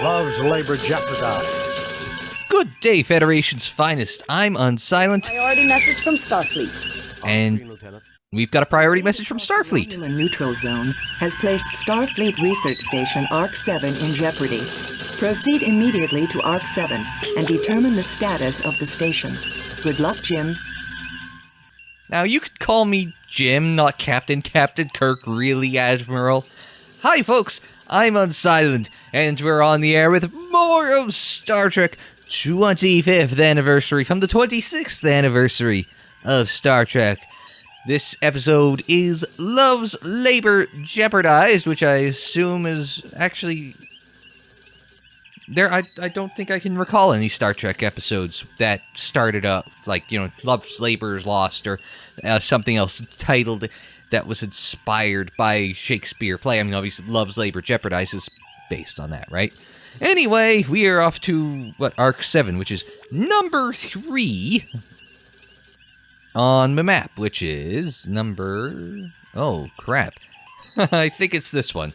Love's labor jeopardized. Good day, Federation's finest. I'm Unsilent. Priority message from Starfleet. And we've got a priority message from Starfleet. The Romulan neutral zone has placed Starfleet Research Station ARC-7 in jeopardy. Proceed immediately to ARC-7 and determine the status of the station. Good luck, Jim. Now, you could call me Jim, not Captain. Captain Kirk, really, Admiral? Hi, folks. I'm Unsilent, and we're on the air with more of Star Trek 25th anniversary from the 26th anniversary of Star Trek. This episode is Love's Labor Jeopardized, which I assume is actually... I don't think I can recall any Star Trek episodes that started up, like, Love's Labor is Lost, or something else titled that was inspired by Shakespeare play. I mean, obviously, Love's Labor Jeopardized is based on that, right? Anyway, we are off to, ARC-7, which is number 3 on the map, which is number... Oh, crap. I think it's this one.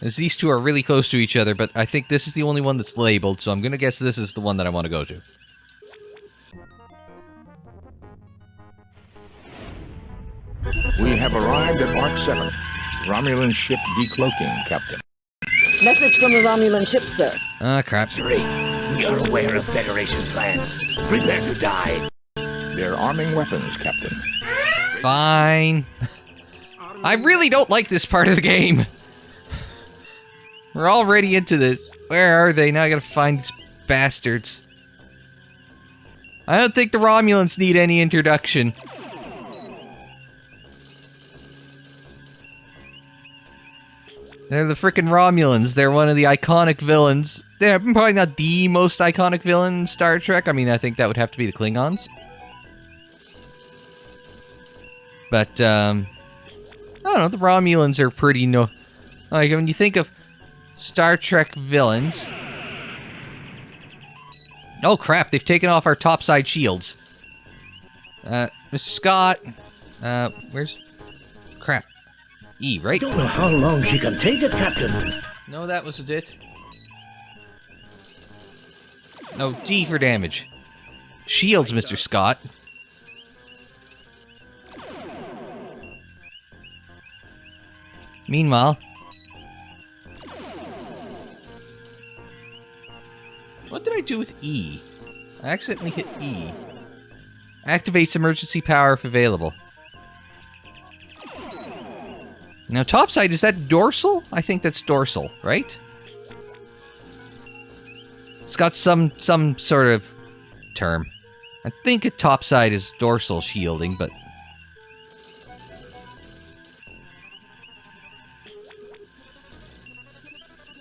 As these two are really close to each other, but I think this is the only one that's labeled, so I'm going to guess this is the one that I want to go to. We have arrived at ARC-7. Romulan ship decloaking, Captain. Message from the Romulan ship, sir. Ah, crap. Three, we are aware of Federation plans. Prepare to die. They're arming weapons, Captain. Fine. I really don't like this part of the game. We're already into this. Where are they? Now I gotta find these bastards. I don't think the Romulans need any introduction. They're the frickin' Romulans. They're one of the iconic villains. They're probably not the most iconic villain in Star Trek. I mean, I think that would have to be the Klingons. But, I don't know, the Romulans are pretty like, when you think of Star Trek villains... Oh, crap, they've taken off our topside shields. Mr. Scott... where's... Crap. E, right? Don't know how long she can take it, Captain. No, that was it. No, D for damage. Shields, Mr. Scott. Meanwhile... What did I do with E? I accidentally hit E. Activates emergency power if available. Now, topside, is that dorsal? I think that's dorsal, right? It's got some sort of term. I think a topside is dorsal shielding, but...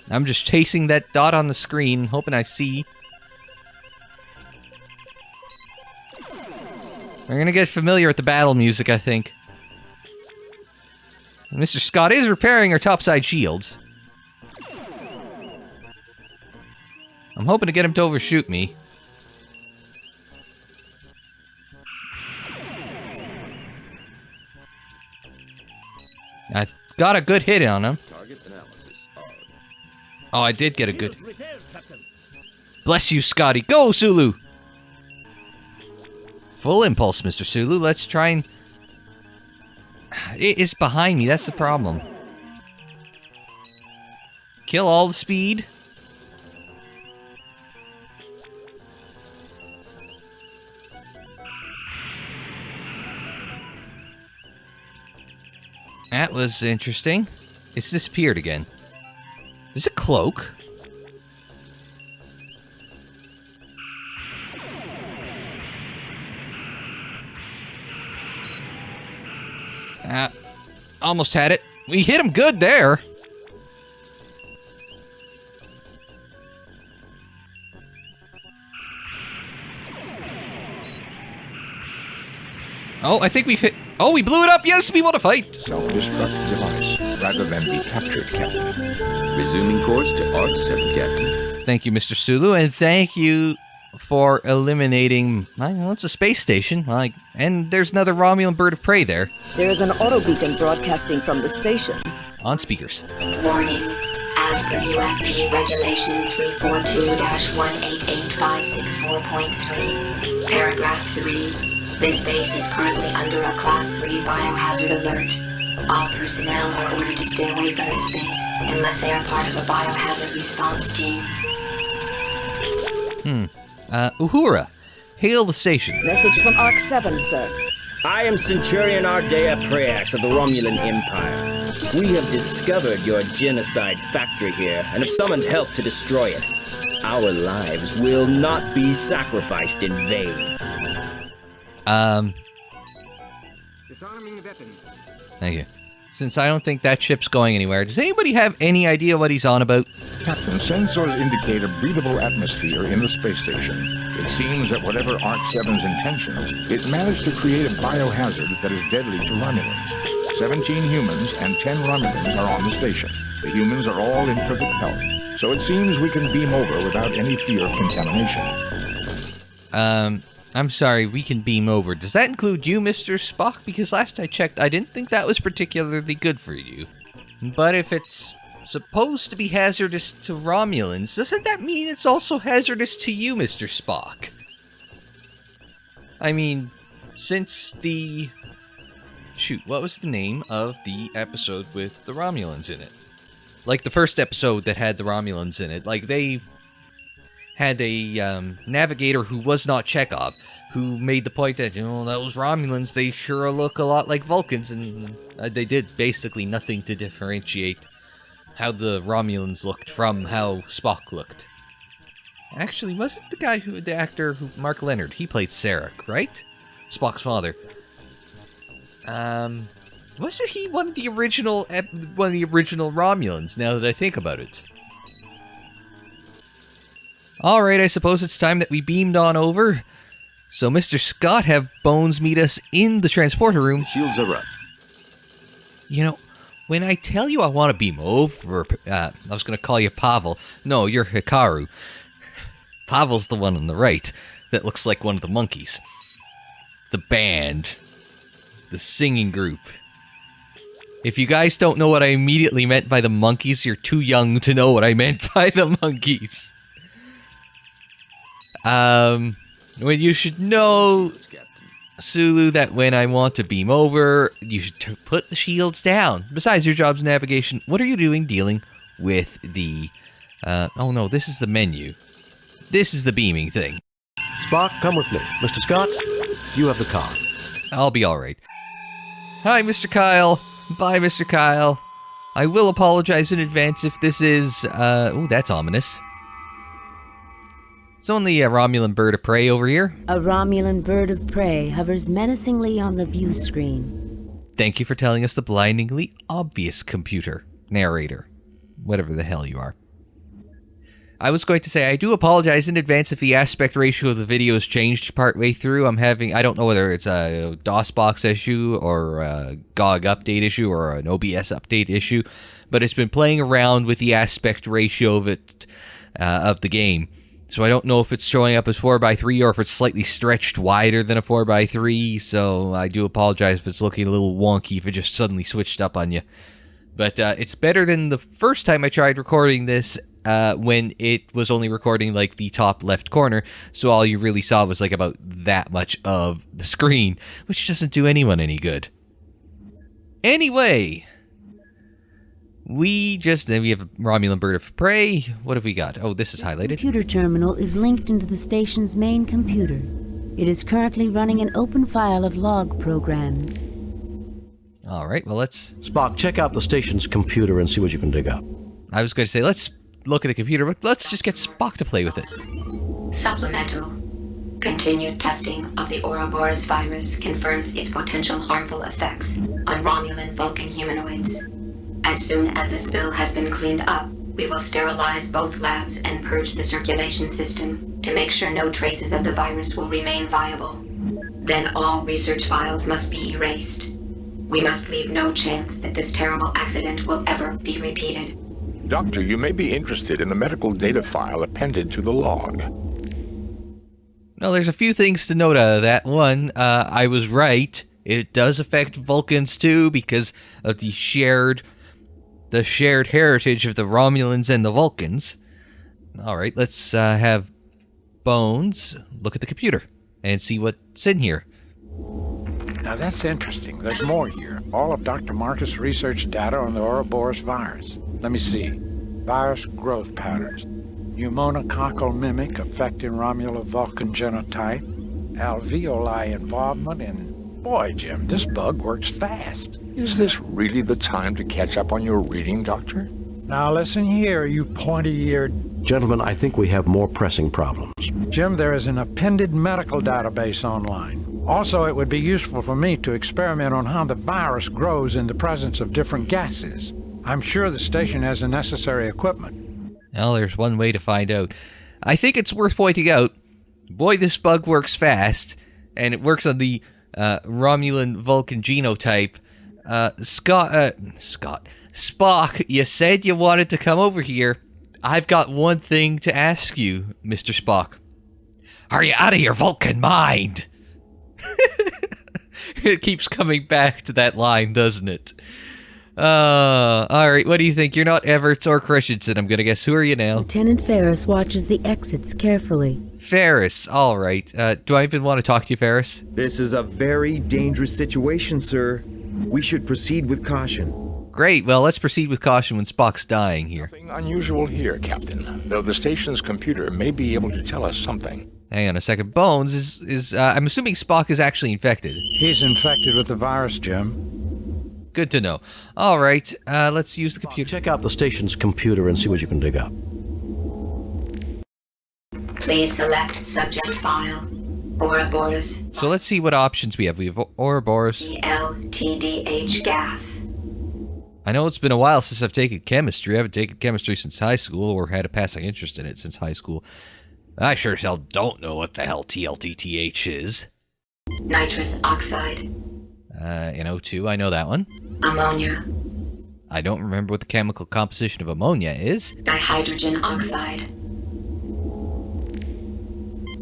I'm just chasing that dot on the screen, hoping I see. We're gonna get familiar with the battle music, I think. Mr. Scott is repairing our topside shields. I'm hoping to get him to overshoot me. I got a good hit on him. Target analysis on. Oh, I did get a good... Bless you, Scotty. Go, Sulu! Full impulse, Mr. Sulu. Let's try and... It is behind me. That's the problem. Kill all the speed. That was interesting. It's disappeared again. Is it a cloak? Almost had it. We hit him good there. Oh, I think we've hit... Oh, we blew it up! Yes, we want to fight! Self-destruct device, rather than be captured, Captain. Resuming course to ARC-7, Captain. Thank you, Mr. Sulu, and thank you for eliminating... Well, it's a space station, and there's another Romulan bird of prey there. There is an auto beacon broadcasting from the station. on speakers. Warning. As per UFP Regulation 342-1888564.3, Paragraph 3, this base is currently under a Class 3 biohazard alert. All personnel are ordered to stay away from this base unless they are part of a biohazard response team. Uhura, hail the station. Message from Arc 7, sir. I am Centurion Ardea Preax of the Romulan Empire. We have discovered your genocide factory here and have summoned help to destroy it. Our lives will not be sacrificed in vain. Disarming weapons. Thank you. Since I don't think that ship's going anywhere, does anybody have any idea what he's on about? Captain, sensors indicate a breathable atmosphere in the space station. It seems that whatever Arc-7's intentions, it managed to create a biohazard that is deadly to Romulans. 17 humans and 10 Romulans are on the station. The humans are all in perfect health, so it seems we can beam over without any fear of contamination. I'm sorry, we can beam over. Does that include you, Mr. Spock? Because last I checked, I didn't think that was particularly good for you. But if it's supposed to be hazardous to Romulans, doesn't that mean it's also hazardous to you, Mr. Spock? I mean, since the... Shoot, what was the name of the episode with the Romulans in it? Like the first episode that had the Romulans in it. Like, they had a navigator who was not Chekhov, who made the point that, you know, those Romulans, they sure look a lot like Vulcans, and they did basically nothing to differentiate how the Romulans looked from how Spock looked. Actually, wasn't the actor who, Mark Leonard, he played Sarek, right? Spock's father. Wasn't he one of the original Romulans, now that I think about it? Alright, I suppose it's time that we beamed on over. So Mr. Scott, have Bones meet us in the transporter room. Shields are up. You know, when I tell you I want to beam over, I was going to call you Pavel. No, you're Hikaru. Pavel's the one on the right that looks like one of the monkeys. The band. The singing group. If you guys don't know what I immediately meant by the monkeys, you're too young to know what I meant by the monkeys. When you should know, Sulu, that when I want to beam over, you should put the shields down. Besides your job's navigation, what are you doing dealing with the... oh no, this is the menu. This is the beaming thing. Spock, come with me. Mr. Scott, you have the car. I'll be alright. Hi, Mr. Kyle. Bye, Mr. Kyle. I will apologize in advance if this is, ooh, that's ominous. It's only a Romulan bird of prey over here. A Romulan bird of prey hovers menacingly on the view screen. Thank you for telling us the blindingly obvious computer narrator. Whatever the hell you are. I was going to say, I do apologize in advance if the aspect ratio of the video has changed partway through. I don't know whether it's a DOSBox issue or a GOG update issue or an OBS update issue, but it's been playing around with the aspect ratio of it, of the game. So I don't know if it's showing up as 4:3 or if it's slightly stretched wider than a 4:3, so I do apologize if it's looking a little wonky if it just suddenly switched up on you. But it's better than the first time I tried recording this, when it was only recording like the top left corner, so all you really saw was like about that much of the screen, which doesn't do anyone any good. Anyway, we have a Romulan bird of prey. What have we got? Oh, this is highlighted. The computer terminal is linked into the station's main computer. It is currently running an open file of log programs. Alright, well let's... Spock, check out the station's computer and see what you can dig up. I was going to say, let's look at the computer, but let's just get Spock to play with it. Supplemental. Continued testing of the Ouroboros virus confirms its potential harmful effects on Romulan Vulcan humanoids. As soon as the spill has been cleaned up, we will sterilize both labs and purge the circulation system to make sure no traces of the virus will remain viable. Then all research files must be erased. We must leave no chance that this terrible accident will ever be repeated. Doctor, you may be interested in the medical data file appended to the log. Well, there's a few things to note out of that. One, I was right. It does affect Vulcans too because of the shared the shared heritage of the Romulans and the Vulcans. All right, let's have Bones look at the computer and see what's in here. Now that's interesting. There's more here. All of Dr. Marcus' research data on the Ouroboros virus. Let me see. Virus growth patterns. Pneumococcal mimic affecting Romulan-Vulcan genotype. Alveoli involvement in... Boy, Jim, this bug works fast. Is this really the time to catch up on your reading, Doctor? Now listen here, you pointy-eared... Gentlemen, I think we have more pressing problems. Jim, there is an appended medical database online. Also, it would be useful for me to experiment on how the virus grows in the presence of different gases. I'm sure the station has the necessary equipment. Well, there's one way to find out. I think it's worth pointing out, boy, this bug works fast, and it works on the Romulan-Vulcan genotype. Spock, you said you wanted to come over here. I've got one thing to ask you, Mr. Spock. Are you out of your Vulcan mind? It keeps coming back to that line, doesn't it? Alright, what do you think? You're not Everts or Christensen, I'm gonna guess. Who are you now? Lieutenant Ferris watches the exits carefully. Ferris, alright. Do I even want to talk to you, Ferris? This is a very dangerous situation, sir. We should proceed with caution. Great, well, let's proceed with caution when Spock's dying here. Nothing unusual here, Captain, though the station's computer may be able to tell us something. Hang on a second. Bones is I'm assuming Spock is actually infected. He's infected with the virus, Jim. Good to know. All right, let's use the computer. Check out the station's computer and see what you can dig up. Please select subject file, Ouroboros. So let's see what options we have. We have Ouroboros. LTDH gas. I know it's been a while since I've taken chemistry. I haven't taken chemistry since high school or had a passing interest in it since high school. I sure as hell don't know what the hell TLTTH is. Nitrous oxide. NO2, I know that one. Ammonia. I don't remember what the chemical composition of ammonia is. Dihydrogen oxide.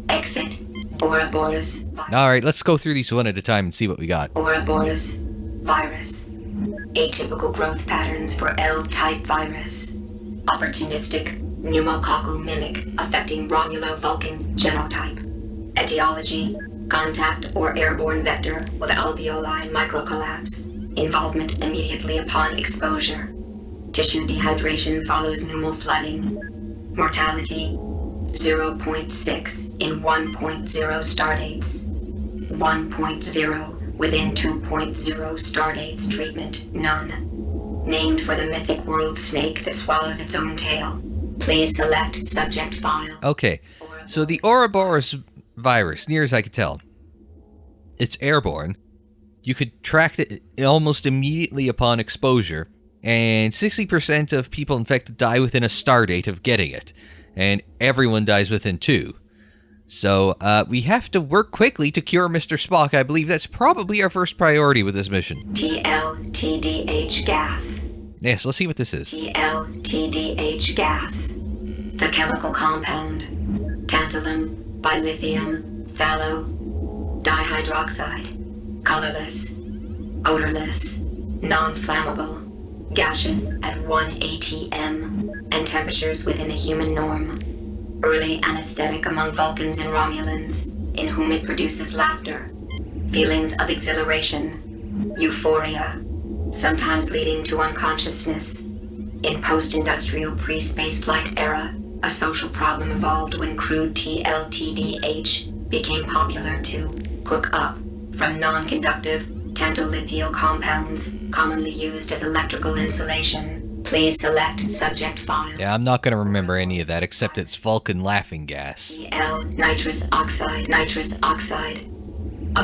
Exit. Ouroboros. Alright, let's go through these one at a time and see what we got. Ouroboros virus. Atypical growth patterns for L-type virus. Opportunistic pneumococcal mimic affecting Romulo-Vulcan genotype. Etiology, contact or airborne vector with alveoli microcollapse. Involvement immediately upon exposure. Tissue dehydration follows pneumal flooding. Mortality, 0.6 in 1.0 stardates. 1.0 within 2.0 stardates treatment, none. Named for the mythic world snake that swallows its own tail. Please select subject file. Okay, so the Ouroboros virus, near as I could tell, it's airborne. You could track it almost immediately upon exposure, and 60% of people infected die within a stardate of getting it, and everyone dies within 2. So, we have to work quickly to cure Mr. Spock. I believe that's probably our first priority with this mission. TLTDH gas. Yes, let's see what this is. TLTDH gas. The chemical compound. Tantalum, bilithium, phthalo, dihydroxide. Colorless. Odorless. Non-flammable. Gaseous at 1 atm. And temperatures within a human norm. Early anesthetic among Vulcans and Romulans, in whom it produces laughter, feelings of exhilaration, euphoria, sometimes leading to unconsciousness. In post-industrial pre-spaceflight era, a social problem evolved when crude TLTDH became popular to cook up from non-conductive tantolithial compounds commonly used as electrical insulation. Please select subject file. Yeah, I'm not going to remember any of that except it's Vulcan laughing gas. L nitrous oxide, a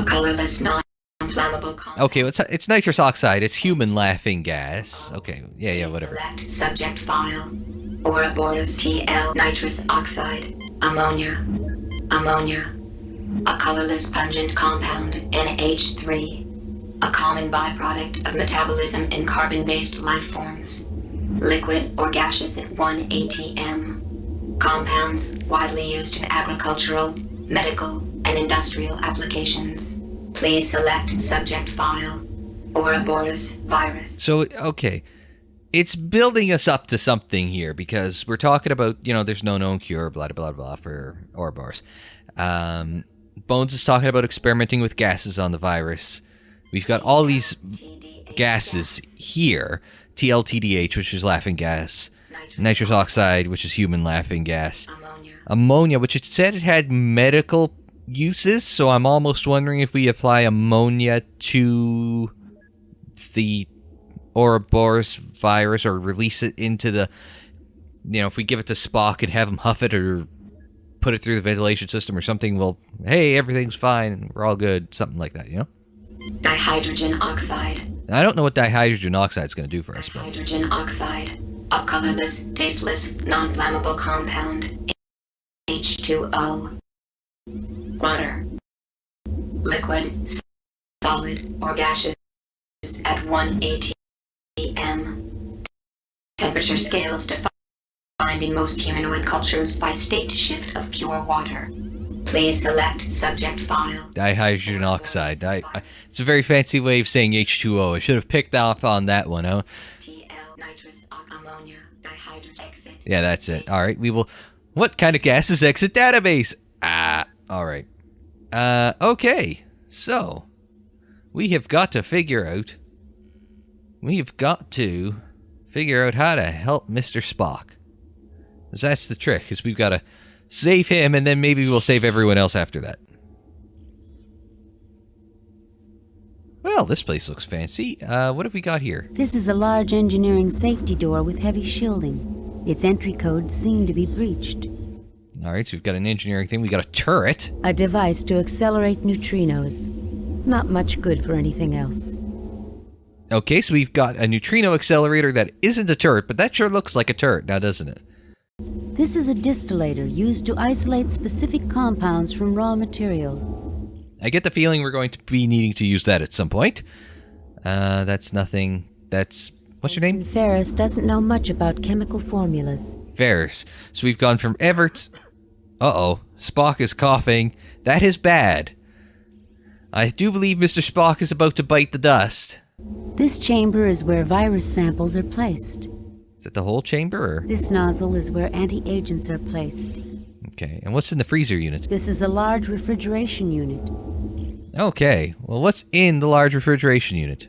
colorless non-flammable compound. Okay, it's nitrous oxide. It's human laughing gas. Okay, yeah, whatever. Select subject file. Ouroboros TL nitrous oxide, ammonia, a colorless pungent compound, NH3, a common byproduct of metabolism in carbon-based life forms. Liquid or gaseous at 1 atm. Compounds widely used in agricultural, medical, and industrial applications. Please select subject file, Ouroboros virus. So, okay. it's building us up to something here, because we're talking about, there's no known cure, blah, blah, blah, for Ouroboros. Bones is talking about experimenting with gases on the virus. We've got all these gases here. TLTDH, which is laughing gas. Nitrous oxide, which is human laughing gas. Ammonia, which it said it had medical uses, so I'm almost wondering if we apply ammonia to the Ouroboros virus or release it into the, if we give it to Spock and have him huff it or put it through the ventilation system or something, well, hey, everything's fine, we're all good, something like that, Dihydrogen oxide. I don't know what dihydrogen oxide is going to do for us, but... Hydrogen oxide. A colorless, tasteless, non-flammable compound. H2O. Water. Liquid, solid, or gaseous at 1 atm. Temperature scales defined in most humanoid cultures by state shift of pure water. Please select subject file. Dihydrogen oxide. It's a very fancy way of saying H2O. I should have picked up on that one, huh? Yeah, that's it. All right, we will... What kind of gases exit database? All right. Okay. So, we have got to figure out... how to help Mr. Spock. Because that's the trick, is we've got to save him, and then maybe we'll save everyone else after that. Well, this place looks fancy. What have we got here? This is a large engineering safety door with heavy shielding. Its entry codes seem to be breached. Alright, so we've got an engineering thing. We got a turret. A device to accelerate neutrinos. Not much good for anything else. Okay, so we've got a neutrino accelerator that isn't a turret, but that sure looks like a turret now, doesn't it? This is a distillator used to isolate specific compounds from raw material. I get the feeling we're going to be needing to use that at some point. That's nothing. That's... What's your name? Ferris doesn't know much about chemical formulas. Ferris. So we've gone from Everts... Uh-oh. Spock is coughing. That is bad. I do believe Mr. Spock is about to bite the dust. This chamber is where virus samples are placed. Is it the whole chamber, or...? This nozzle is where anti-agents are placed. Okay, and what's in the freezer unit? This is a large refrigeration unit. Okay, well, what's in the large refrigeration unit?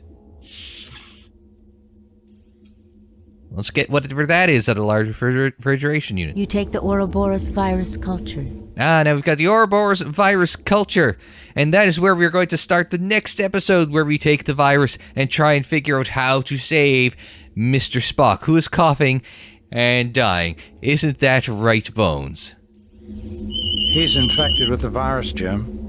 Let's get whatever that is at a large refrigeration unit. You take the Ouroboros virus culture. Now we've got the Ouroboros virus culture. And that is where we're going to start the next episode, where we take the virus and try and figure out how to save Mr. Spock, who is coughing and dying. Isn't that right, Bones? He's infected with the virus, Jim.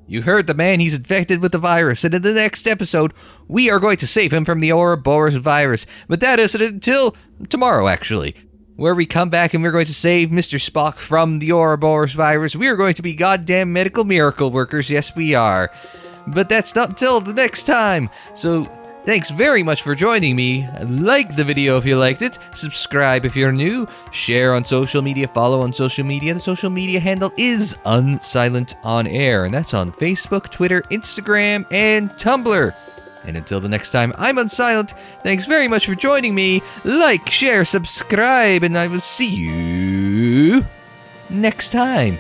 You heard the man, he's infected with the virus, and in the next episode, we are going to save him from the Ouroboros virus. But that isn't until tomorrow, actually, where we come back and we're going to save Mr. Spock from the Ouroboros virus. We are going to be goddamn medical miracle workers, yes we are. But that's not until the next time. So, thanks very much for joining me. Like the video if you liked it. Subscribe if you're new. Share on social media. Follow on social media. The social media handle is Unsilent On Air. And that's on Facebook, Twitter, Instagram, and Tumblr. And until the next time, I'm Unsilent. Thanks very much for joining me. Like, share, subscribe, and I will see you next time.